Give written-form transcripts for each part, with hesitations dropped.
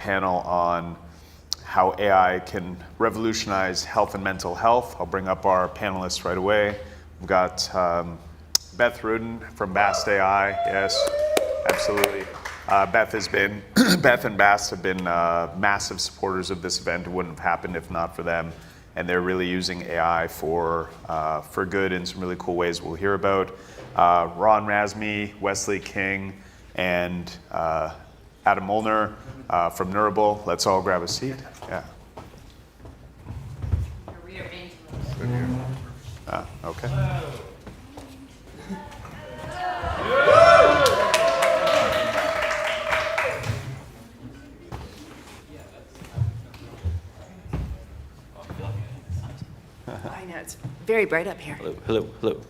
panel on how AI can revolutionize health and mental health. I'll bring up our panelists right away. We've got Beth Rudden from Bast AI. Yes, absolutely. Beth and Bast have been massive supporters of this event. It wouldn't have happened if not for them. And they're really using AI for good in some really cool ways we'll hear about. Ron Razmi, Wesley King, and Adam Molinar from Neurable. Let's all grab a seat. Yeah. Okay. I know, it's very bright up here. Hello.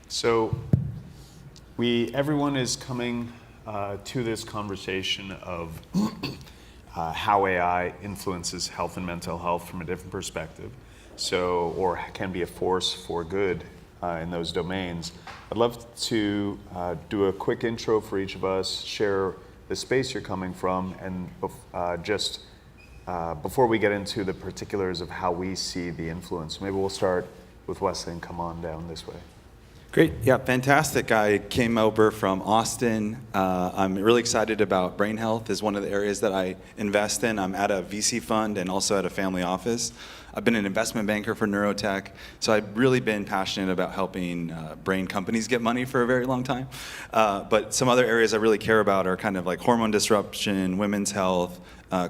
So everyone is coming to this conversation of how AI influences health and mental health from a different perspective, or can be a force for good in those domains. I'd love to do a quick intro for each of us, share the space you're coming from, and before we get into the particulars of how we see the influence, maybe we'll start with Wesley and come on down this way. Great, yeah, fantastic. I came over from Austin. I'm really excited about brain health is one of the areas that I invest in. I'm at a VC fund and also at a family office. I've been an investment banker for neurotech, so I've really been passionate about helping brain companies get money for a very long time. But some other areas I really care about are kind of like hormone disruption, women's health,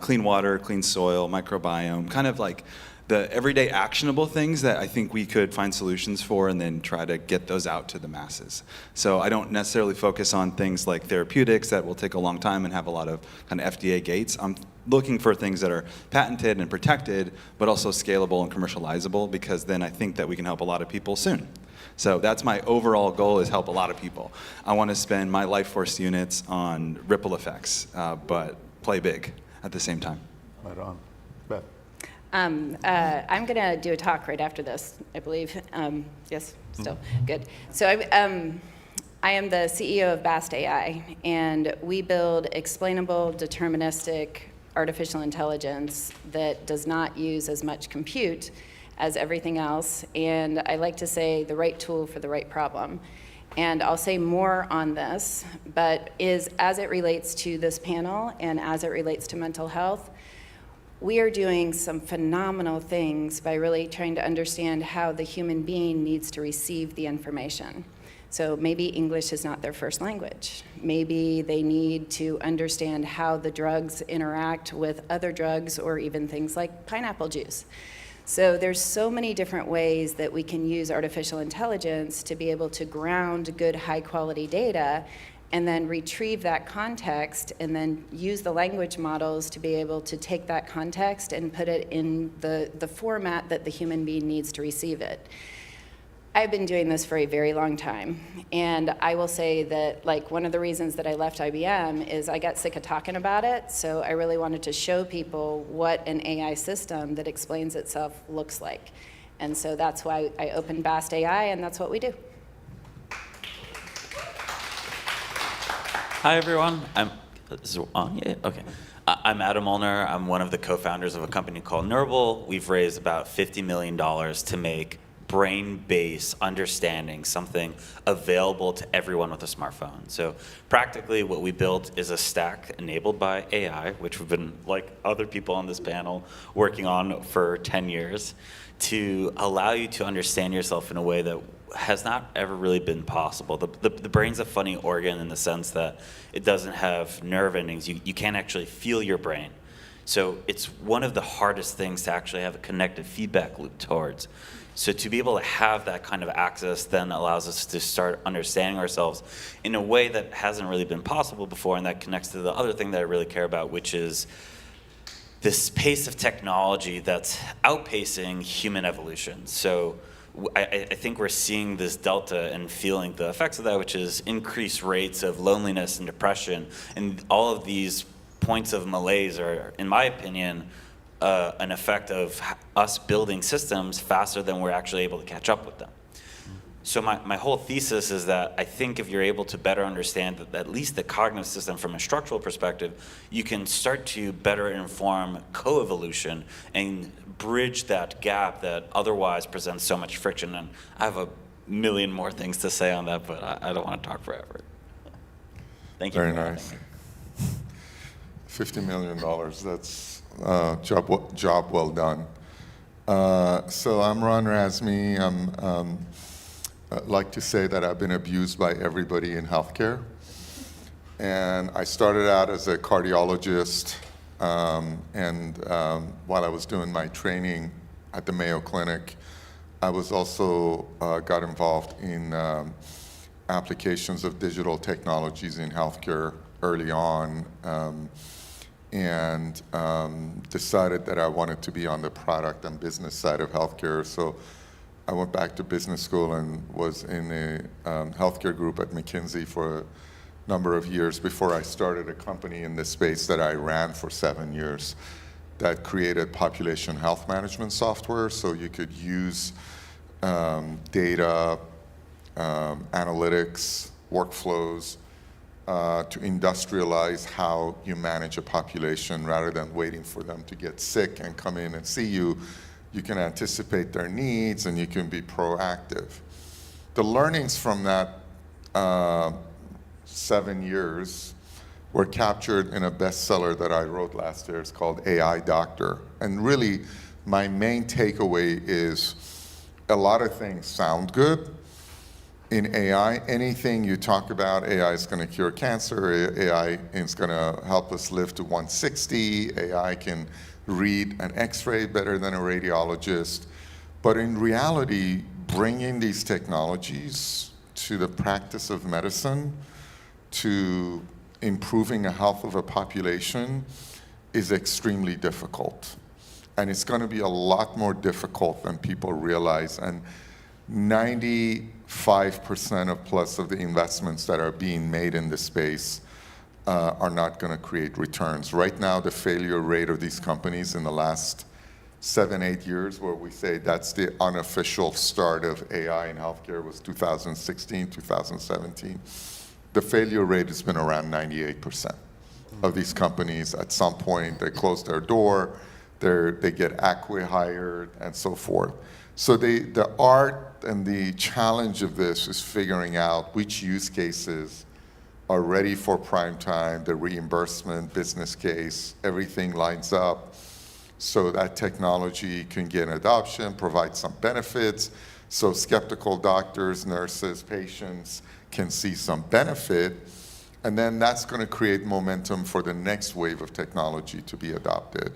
clean water, clean soil, microbiome, kind of like the everyday actionable things that I think we could find solutions for and then try to get those out to the masses. So I don't necessarily focus on things like therapeutics that will take a long time and have a lot of kind of FDA gates. I'm looking for things that are patented and protected, but also scalable and commercializable, because then I think that we can help a lot of people soon. So that's my overall goal, is help a lot of people. I want to spend my life force units on ripple effects, but play big at the same time. Right on. Beth. I'm going to do a talk right after this, I believe. Yes, still, good. So I am the CEO of Bast AI, and we build explainable, deterministic artificial intelligence that does not use as much compute as everything else, and I like to say the right tool for the right problem. And I'll say more on this, but as it relates to this panel and as it relates to mental health, we are doing some phenomenal things by really trying to understand how the human being needs to receive the information. So maybe English is not their first language. Maybe they need to understand how the drugs interact with other drugs, or even things like pineapple juice. So there's so many different ways that we can use artificial intelligence to be able to ground good, high-quality data and then retrieve that context and then use the language models to be able to take that context and put it in the format that the human being needs to receive it. I've been doing this for a very long time, and I will say that, like, one of the reasons that I left IBM is I got sick of talking about it, so I really wanted to show people what an AI system that explains itself looks like. And so that's why I opened Bast AI, and that's what we do. Hi, everyone. Is it on? Yeah, okay. I'm Adam Molinar. I'm one of the co-founders of a company called Neurable. We've raised about $50 million to make brain-based understanding something available to everyone with a smartphone. So practically what we built is a stack enabled by AI, which we've been, like other people on this panel, working on for 10 years, to allow you to understand yourself in a way that has not ever really been possible. The brain's a funny organ in the sense that it doesn't have nerve endings. You can't actually feel your brain. So it's one of the hardest things to actually have a connected feedback loop towards. So to be able to have that kind of access then allows us to start understanding ourselves in a way that hasn't really been possible before, and that connects to the other thing that I really care about, which is this pace of technology that's outpacing human evolution. So I think we're seeing this delta and feeling the effects of that, which is increased rates of loneliness and depression. And all of these points of malaise are, in my opinion, an effect of us building systems faster than we're actually able to catch up with them. So my whole thesis is that I think if you're able to better understand at least the cognitive system from a structural perspective, you can start to better inform coevolution and bridge that gap that otherwise presents so much friction. And I have a million more things to say on that, but I don't want to talk forever. Thank you. Very nice. $50 million, that's job well done. So I'm Ron Razmi. I'd like to say that I've been abused by everybody in healthcare. And I started out as a cardiologist, and while I was doing my training at the Mayo Clinic, I was also got involved in applications of digital technologies in healthcare early on, and decided that I wanted to be on the product and business side of healthcare. So I went back to business school and was in a healthcare group at McKinsey for a number of years before I started a company in this space that I ran for 7 years that created population health management software, so you could use data, analytics, workflows to industrialize how you manage a population rather than waiting for them to get sick and come in and see you. You can anticipate their needs and you can be proactive. The learnings from that 7 years were captured in a bestseller that I wrote last year. It's called AI Doctor. And really, my main takeaway is a lot of things sound good in AI. Anything you talk about, AI is going to cure cancer, AI is going to help us live to 160, AI can read an x-ray better than a radiologist. But in reality, bringing these technologies to the practice of medicine, to improving the health of a population, is extremely difficult. And it's going to be a lot more difficult than people realize. And 95% of plus of the investments that are being made in this space are not going to create returns. Right now, the failure rate of these companies in the last 7-8 years, where we say that's the unofficial start of AI in healthcare, was 2016, 2017. The failure rate has been around 98% of these companies. At some point, they close their door, they get acqui-hired, and so forth. So the art and the challenge of this is figuring out which use cases are ready for prime time, the reimbursement, business case, everything lines up so that technology can get adoption, provide some benefits, so skeptical doctors, nurses, patients can see some benefit, and then that's going to create momentum for the next wave of technology to be adopted.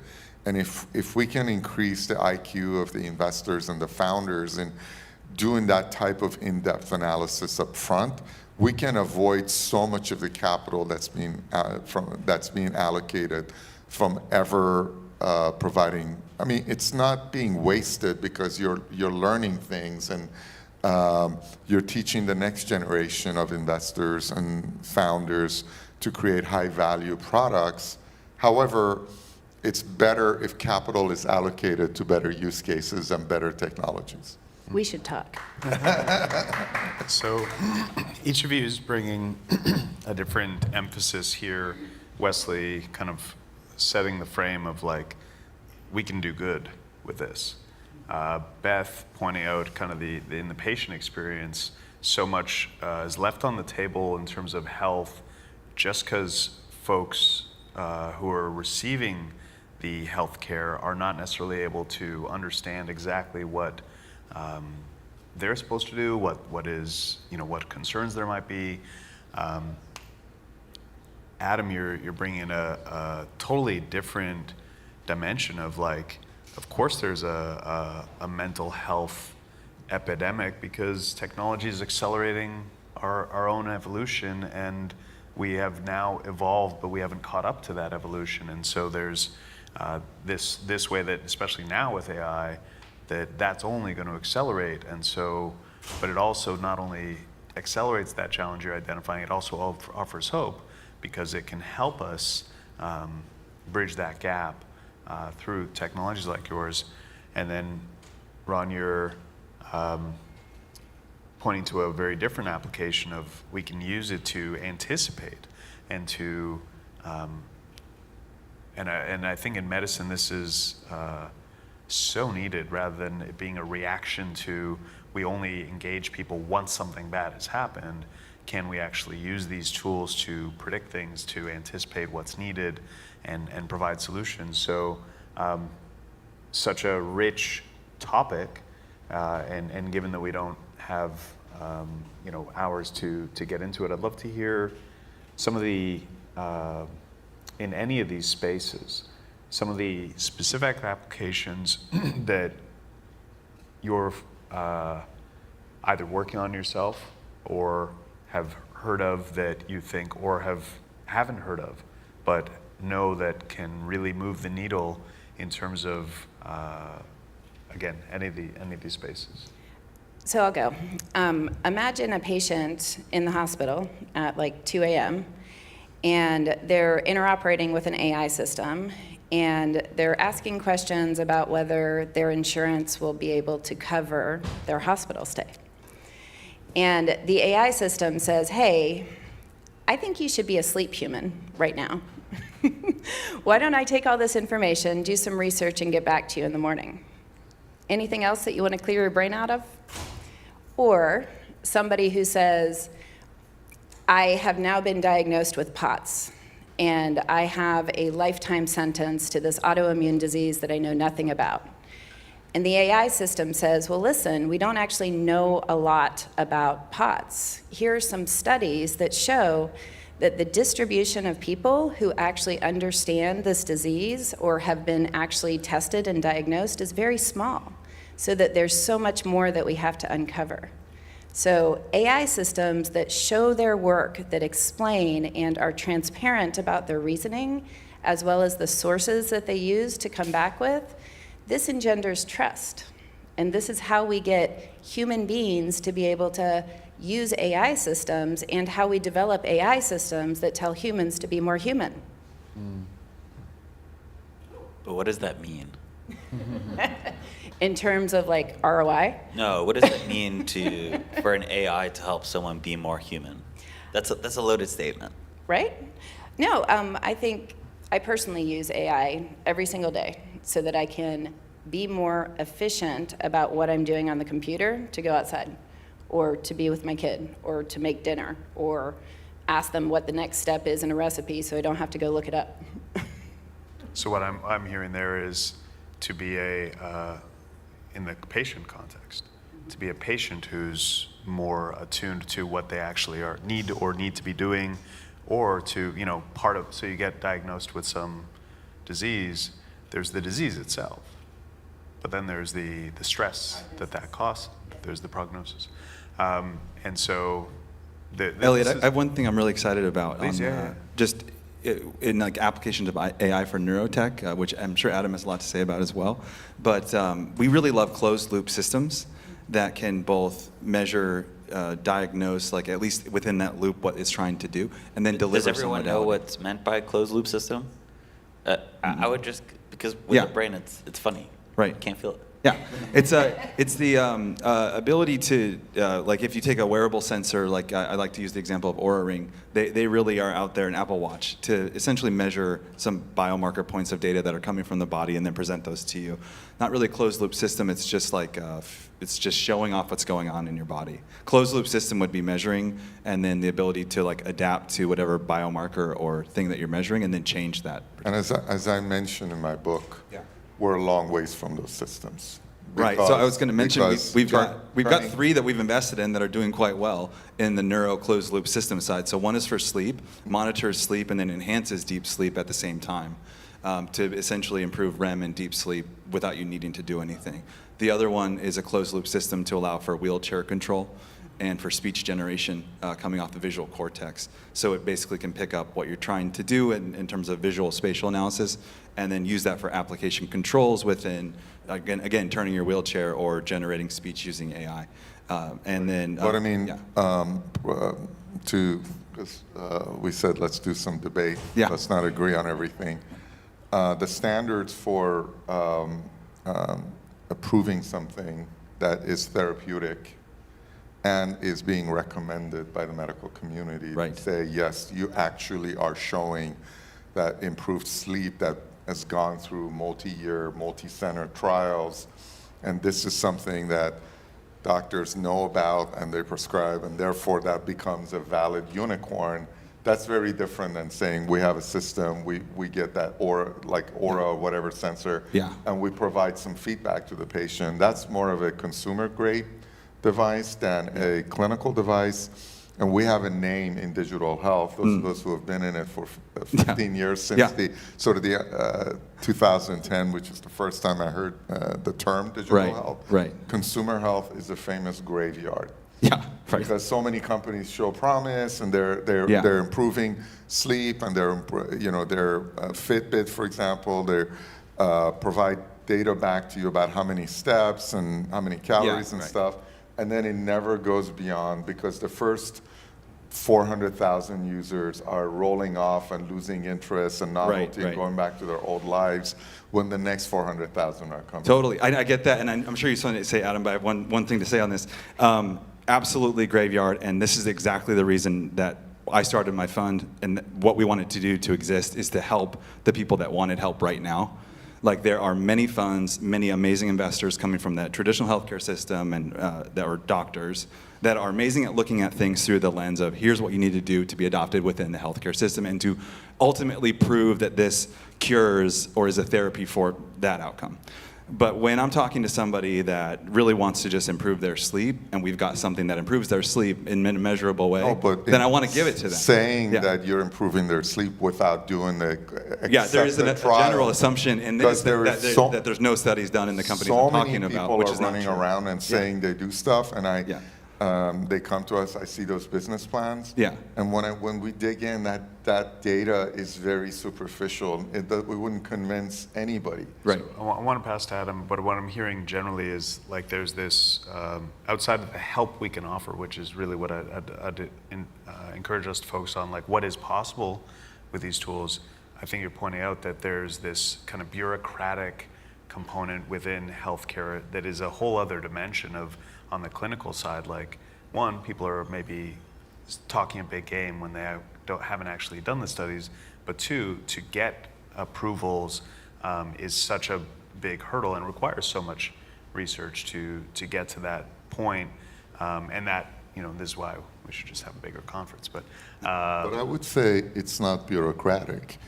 And if we can increase the IQ of the investors and the founders in doing that type of in-depth analysis up front, we can avoid so much of the capital that's being allocated from ever providing. I mean, it's not being wasted because you're learning things and you're teaching the next generation of investors and founders to create high-value products. However, it's better if capital is allocated to better use cases and better technologies. We should talk. So each of you is bringing a different emphasis here. Wesley kind of setting the frame of like, we can do good with this. Beth pointing out kind of in the patient experience, so much is left on the table in terms of health just because folks who are receiving the healthcare are not necessarily able to understand exactly what they're supposed to do, what is, what concerns there might be. Adam, you're bringing a totally different dimension of like, of course there's a mental health epidemic because technology is accelerating our own evolution, and we have now evolved, but we haven't caught up to that evolution. And so there's this way that, especially now with AI, that's only going to accelerate. And so, but it also not only accelerates that challenge you're identifying, it also offers hope because it can help us bridge that gap through technologies like yours. And then, Ron, you're pointing to a very different application of we can use it to anticipate and to, and I think in medicine this is so needed rather than it being a reaction to we only engage people once something bad has happened. Can we actually use these tools to predict things, to anticipate what's needed and provide solutions? So such a rich topic, and given that we don't have hours to get into it, I'd love to hear some of the, in any of these spaces, some of the specific applications that you're either working on yourself or have heard of that you think, or haven't heard of, but know that can really move the needle in terms of, again, any of these spaces. So I'll go. Imagine a patient in the hospital at like 2 a.m. and they're interoperating with an AI system, and they're asking questions about whether their insurance will be able to cover their hospital stay. And the AI system says, hey, I think you should be a sleep human right now. Why don't I take all this information, do some research, and get back to you in the morning? Anything else that you want to clear your brain out of? Or somebody who says, I have now been diagnosed with POTS, and I have a lifetime sentence to this autoimmune disease that I know nothing about. And the AI system says, well, listen, we don't actually know a lot about POTS. Here are some studies that show that the distribution of people who actually understand this disease or have been actually tested and diagnosed is very small, so that there's so much more that we have to uncover. So AI systems that show their work, that explain and are transparent about their reasoning, as well as the sources that they use to come back with, this engenders trust. And this is how we get human beings to be able to use AI systems, and how we develop AI systems that tell humans to be more human. But what does that mean? In terms of like ROI? No, what does it mean for an AI to help someone be more human? That's a loaded statement. Right? No, I think I personally use AI every single day so that I can be more efficient about what I'm doing on the computer to go outside, or to be with my kid, or to make dinner, or ask them what the next step is in a recipe so I don't have to go look it up. So what I'm hearing there is to be in the patient context, to be a patient who's more attuned to what they actually need to be doing, or to, so you get diagnosed with some disease, there's the disease itself, but then there's the stress that costs, there's the prognosis. And so Elliott, I have one thing I'm really excited about. Please, yeah. Just in like applications of AI for neurotech, which I'm sure Adam has a lot to say about as well. But we really love closed loop systems that can both measure, diagnose, like at least within that loop, what it's trying to do, and then deliver. Does everyone know what's meant by closed loop system? I would just, because with the brain, it's funny. Right. You can't feel it. Yeah, it's the ability to, like if you take a wearable sensor, like I like to use the example of Oura Ring, they really are out there in Apple Watch to essentially measure some biomarker points of data that are coming from the body and then present those to you. Not really a closed loop system, it's just like, it's just showing off what's going on in your body. Closed loop system would be measuring and then the ability to like adapt to whatever biomarker or thing that you're measuring and then change that. And as I mentioned in my book, we're a long ways from those systems. Right. So I was going to mention we've got 3 that we've invested in that are doing quite well in the neuro closed loop system side. So one is for sleep, monitors sleep, and then enhances deep sleep at the same time to essentially improve REM and deep sleep without you needing to do anything. The other one is a closed loop system to allow for wheelchair control and for speech generation coming off the visual cortex. So it basically can pick up what you're trying to do in terms of visual spatial analysis, and then use that for application controls within, again, turning your wheelchair or generating speech using AI. And then, but I mean, because we said let's do some debate. Yeah. Let's not agree on everything. The standards for approving something that is therapeutic and is being recommended by the medical community Right. to say, yes, you actually are showing that improved sleep that has gone through multi-year, multi-center trials, and this is something that doctors know about and they prescribe, and therefore that becomes a valid unicorn. That's very different than saying we have a system, we get that Aura or whatever sensor, Yeah. and we provide some feedback to the patient. That's more of a consumer grade device than a clinical device. And we have a name in digital health. Those of us who have been in it for 15 years since Yeah. the 2010, which is the first time I heard the term digital Right, health. right. Consumer health is a famous graveyard. Yeah, right. Because so many companies show promise, and they're Yeah. improving sleep, and their Fitbit, for example, they provide data back to you about how many steps and how many calories and right. stuff, and then it never goes beyond, because the first 400,000 users are rolling off and losing interest and novelty and right. going back to their old lives, when the next 400,000 are coming. Totally, I get that, and I'm sure you saw it say, Adam, but I have one thing to say on this. Absolutely graveyard, and this is exactly the reason that I started my fund, and what we wanted to do to exist is to help the people that wanted help right now. Like, there are many funds, many amazing investors coming from that traditional healthcare system, and that are doctors that are amazing at looking at things through the lens of here's what you need to do to be adopted within the healthcare system, and to ultimately prove that this cures or is a therapy for that outcome. But when I'm talking to somebody that really wants to just improve their sleep, and we've got something that improves their sleep in a measurable way, then I want to give it to them. Saying that you're improving their sleep without doing the Yeah, there is a general assumption in this that there's no studies done in the companies I'm talking about, which is not true. So many people are running around and saying they do stuff, and they come to us, I see those business plans, Yeah. and when we dig in, that data is very superficial. We wouldn't convince anybody. Right. I want to pass to Adam, but what I'm hearing generally is like there's this, outside of the help we can offer, which is really what I'd encourage us to focus on, like what is possible with these tools. I think you're pointing out that there's this kind of bureaucratic component within healthcare that is a whole other dimension of, on the clinical side, like one, people are maybe talking a big game when they haven't actually done the studies, but two, to get approvals is such a big hurdle and requires so much research to get to that point, and that, this is why we should just have a bigger conference. But I would say it's not bureaucratic.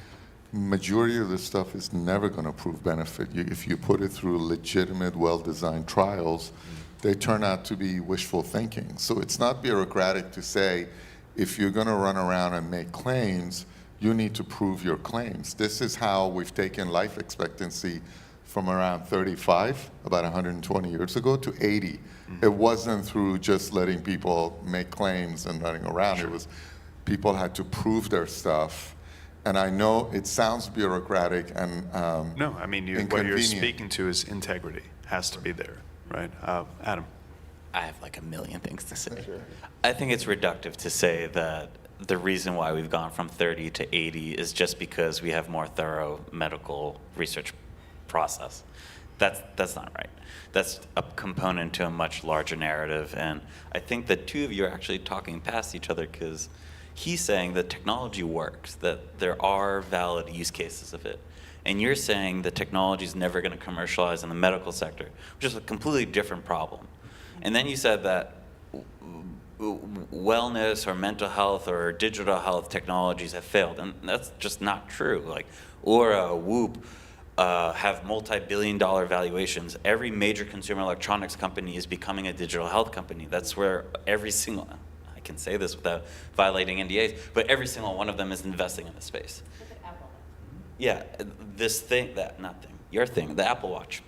Majority of this stuff is never going to prove benefit. If you put it through legitimate, well-designed trials, they turn out to be wishful thinking. So it's not bureaucratic to say, if you're going to run around and make claims, you need to prove your claims. This is how we've taken life expectancy from around 35, about 120 years ago, to 80. It wasn't through just letting people make claims and running around. It was people had to prove their stuff. And I know it sounds bureaucratic and no, I mean, what you're speaking to is integrity has to be there, right? Adam. I have like a million things to say. Sure. I think it's reductive to say that the reason why we've gone from 30 to 80 is just because we have more thorough medical research process. That's not right. That's a component to a much larger narrative, and I think the two of you are actually talking past each other, because he's saying that technology works, that there are valid use cases of it. And you're saying the technology is never going to commercialize in the medical sector, which is a completely different problem. And then you said that wellness or mental health or digital health technologies have failed, and that's just not true. Like Aura, Whoop have multi-billion-dollar valuations. Every major consumer electronics company is becoming a digital health company. That's where every single, I can say this without violating NDAs, but every single one of them is investing in the space. Look at Apple. Yeah, this thing, your thing, the Apple Watch,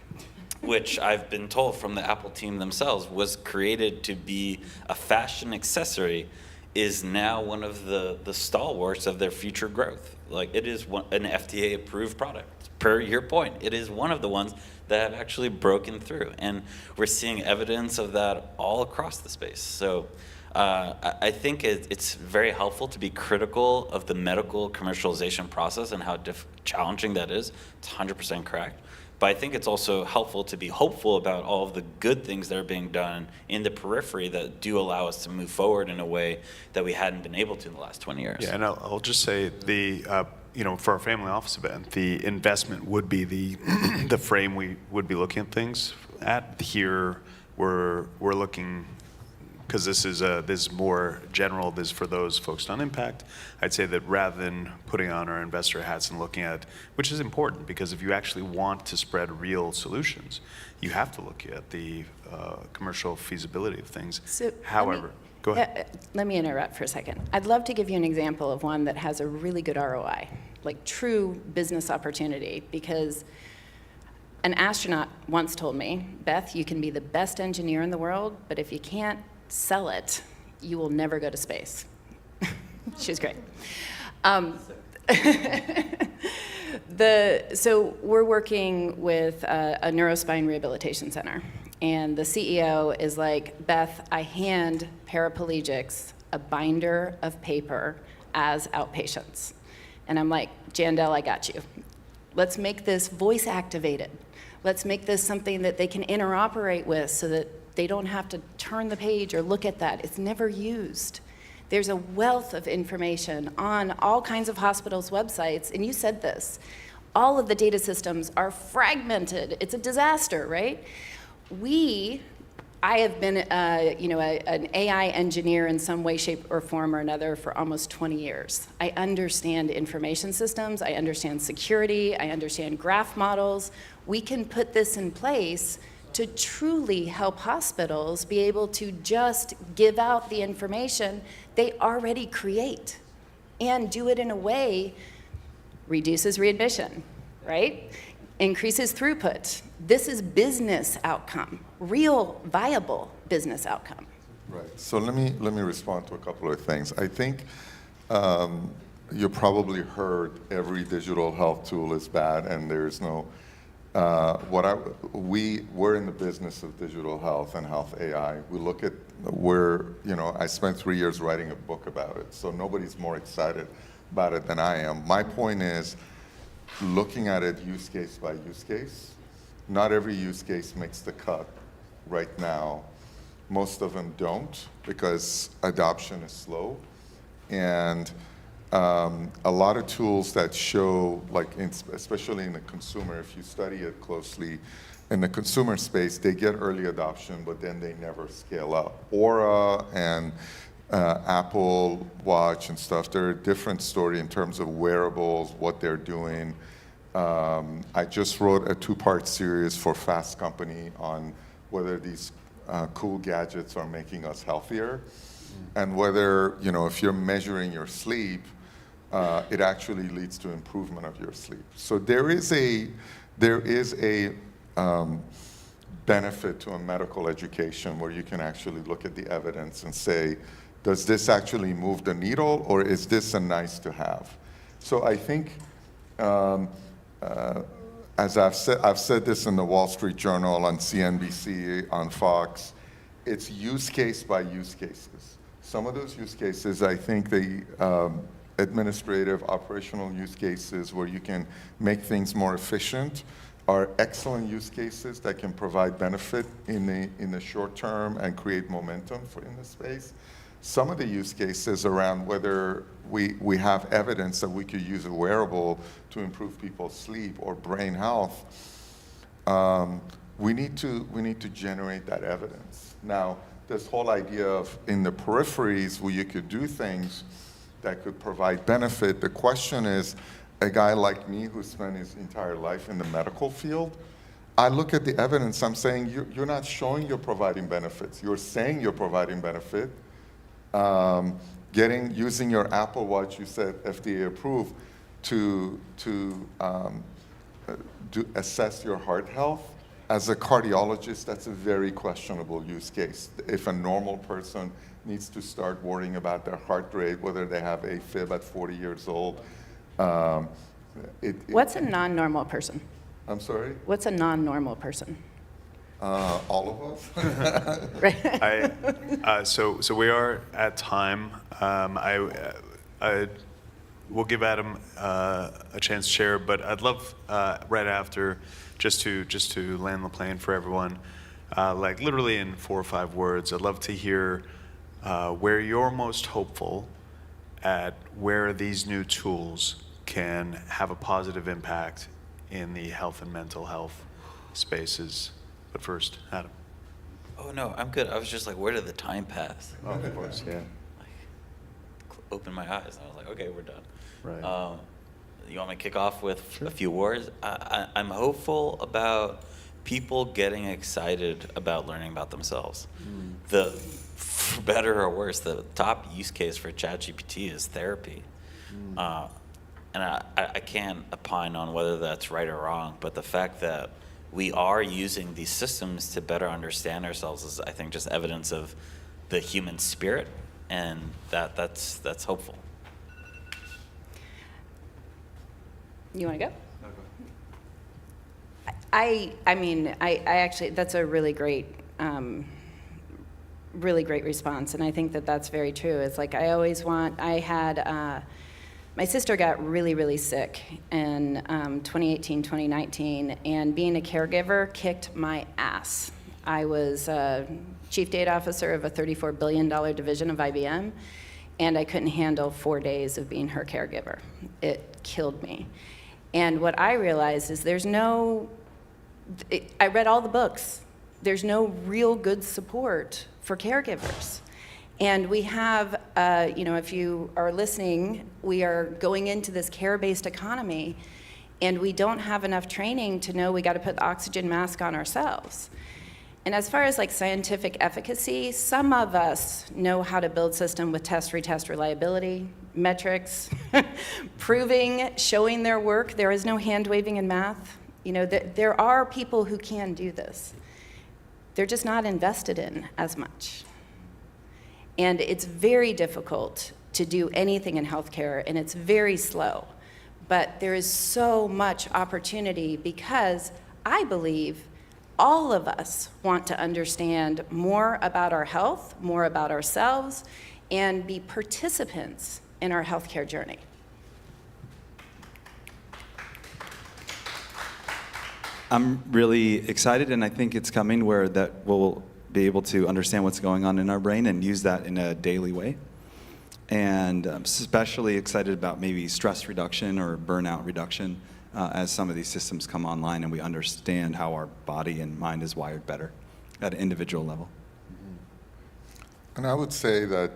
which I've been told from the Apple team themselves was created to be a fashion accessory, is now one of the stalwarts of their future growth. Like, it is an FDA-approved product. Per your point, it is one of the ones that have actually broken through, and we're seeing evidence of that all across the space. So I think it's very helpful to be critical of the medical commercialization process and how challenging that is. It's 100% correct. But I think it's also helpful to be hopeful about all of the good things that are being done in the periphery that do allow us to move forward in a way that we hadn't been able to in the last 20 years. Yeah, and I'll just say for our family office event, the investment would be the the frame we would be looking at things at. Here, we're looking, because this is more general, this is for those focused on impact. I'd say that rather than putting on our investor hats and looking at, which is important, because if you actually want to spread real solutions, you have to look at the commercial feasibility of things. So However, go ahead. Let me interrupt for a second. I'd love to give you an example of one that has a really good ROI, like true business opportunity, because an astronaut once told me, Beth, you can be the best engineer in the world, but if you can't sell it, you will never go to space. She was great. So we're working with a neurospine rehabilitation center, and the CEO is like, Beth, I hand paraplegics a binder of paper as outpatients. And I'm like, Jandel, I got you. Let's make this voice activated. Let's make this something that they can interoperate with so that they don't have to turn the page or look at that. It's never used. There's a wealth of information on all kinds of hospitals' websites, and you said this. All of the data systems are fragmented. It's a disaster, right? I have been an AI engineer in some way, shape, or form or another for almost 20 years. I understand information systems, I understand security, I understand graph models. We can put this in place to truly help hospitals be able to just give out the information they already create and do it in a way reduces readmission, right? Increases throughput. This is business outcome, real viable business outcome. Right. So let me respond to a couple of things. I think you probably heard every digital health tool is bad, and there's no. We're in the business of digital health and health AI. We look at I spent 3 years writing a book about it, so nobody's more excited about it than I am. My point is, looking at it use case by use case. Not every use case makes the cut right now. Most of them don't, because adoption is slow. And a lot of tools that show, especially in the consumer, if you study it closely, in the consumer space, they get early adoption, but then they never scale up. Aura and Apple Watch and stuff, they're a different story in terms of wearables, what they're doing. I just wrote a 2-part series for Fast Company on whether these cool gadgets are making us healthier, and whether, if you're measuring your sleep, it actually leads to improvement of your sleep. So there is a benefit to a medical education where you can actually look at the evidence and say, does this actually move the needle, or is this a nice to have? So I think, as I've said this in the Wall Street Journal, on CNBC, on Fox, it's use case by use cases. Some of those use cases, I think administrative, operational use cases where you can make things more efficient are excellent use cases that can provide benefit in the short term and create momentum in the space. Some of the use cases around whether we have evidence that we could use a wearable to improve people's sleep or brain health, we need to generate that evidence. Now, this whole idea of in the peripheries where you could do things that could provide benefit, the question is, a guy like me who spent his entire life in the medical field, I look at the evidence, I'm saying, you're not showing you're providing benefits. You're saying you're providing benefit. Using your Apple Watch, you said FDA approved, to assess your heart health. As a cardiologist, that's a very questionable use case. If a normal person needs to start worrying about their heart rate, whether they have AFib at 40 years old. What's a non-normal person? I'm sorry? What's a non-normal person? All of us. Right. So we are at time. we'll give Adam a chance to share, but I'd love right after just to land the plane for everyone, like literally in 4 or 5 words. I'd love to hear where you're most hopeful at where these new tools can have a positive impact in the health and mental health spaces. But first, Adam. Oh no, I'm good. I was just like, where did the time pass? Oh, of course, yeah. Opened my eyes and I was like, okay, we're done. Right. You want me to kick off with a few words? I'm hopeful about people getting excited about learning about themselves. For better or worse, the top use case for ChatGPT is therapy. And I can't opine on whether that's right or wrong, but the fact that we are using these systems to better understand ourselves is, I think, just evidence of the human spirit, and that's hopeful. You want to go? I mean, I actually, that's a really great response, and I think that that's very true. It's like I had, my sister got really, really sick in 2018, 2019, and being a caregiver kicked my ass. I was chief data officer of a $34 billion division of IBM, and I couldn't handle 4 days of being her caregiver. It killed me. And what I realized is I read all the books. There's no real good support for caregivers. And we have, if you are listening, we are going into this care-based economy, and we don't have enough training to know we got to put the oxygen mask on ourselves. And as far as like scientific efficacy, some of us know how to build system with test, retest, reliability, metrics, showing their work. There is no hand waving in math. There are people who can do this. They're just not invested in as much. And it's very difficult to do anything in healthcare, and it's very slow. But there is so much opportunity because I believe all of us want to understand more about our health, more about ourselves, and be participants in our healthcare journey. I'm really excited, and I think it's coming where that we'll be able to understand what's going on in our brain and use that in a daily way. And I'm especially excited about maybe stress reduction or burnout reduction as some of these systems come online and we understand how our body and mind is wired better at an individual level. And I would say that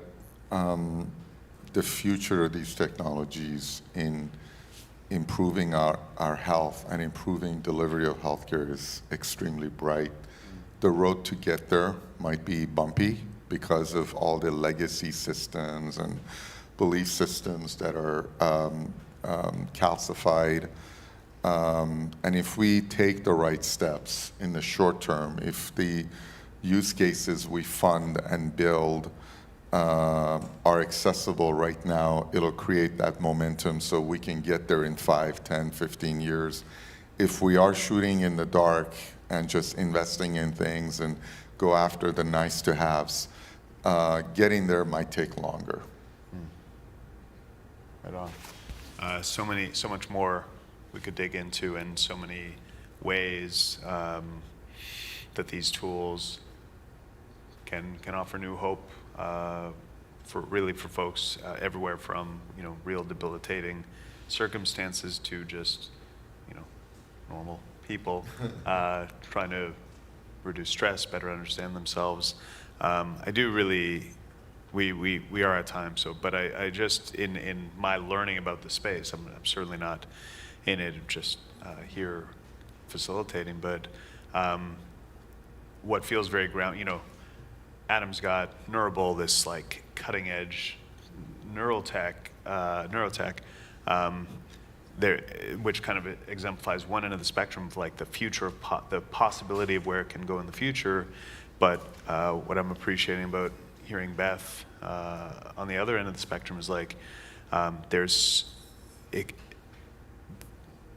the future of these technologies in improving our health and improving delivery of healthcare is extremely bright. The road to get there might be bumpy because of all the legacy systems and belief systems that are calcified. And if we take the right steps in the short term, if the use cases we fund and build are accessible right now, it'll create that momentum so we can get there in 5, 10, 15 years. If we are shooting in the dark and just investing in things and go after the nice to haves, getting there might take longer. Right on. So much more we could dig into, and so many ways that these tools can offer new hope for folks everywhere from real debilitating circumstances to just normal people trying to reduce stress, better understand themselves. I do really. We are at time, but I just in my learning about the space, I'm certainly not in it, just here facilitating, but what feels very Adam's got Neurable, this like cutting edge neurotech, which kind of exemplifies one end of the spectrum of like the future of the possibility of where it can go in the future. But what I'm appreciating about hearing Beth on the other end of the spectrum is like there's it,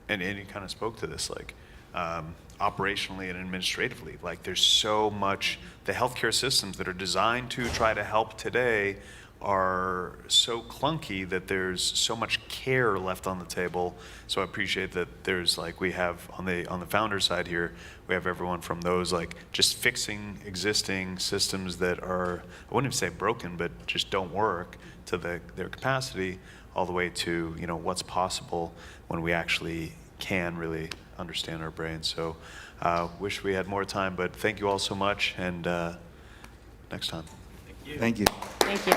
and you kind of spoke to this, like operationally and administratively, like there's so much, the healthcare systems that are designed to try to help today are so clunky that there's so much care left on the table. So I appreciate that there's like we have on the founder side here, we have everyone from those like just fixing existing systems that are, I wouldn't even say broken, but just don't work to their capacity, all the way to what's possible when we actually can really understand our brains. So wish we had more time, but thank you all so much, and next time. Thank you. Thank you.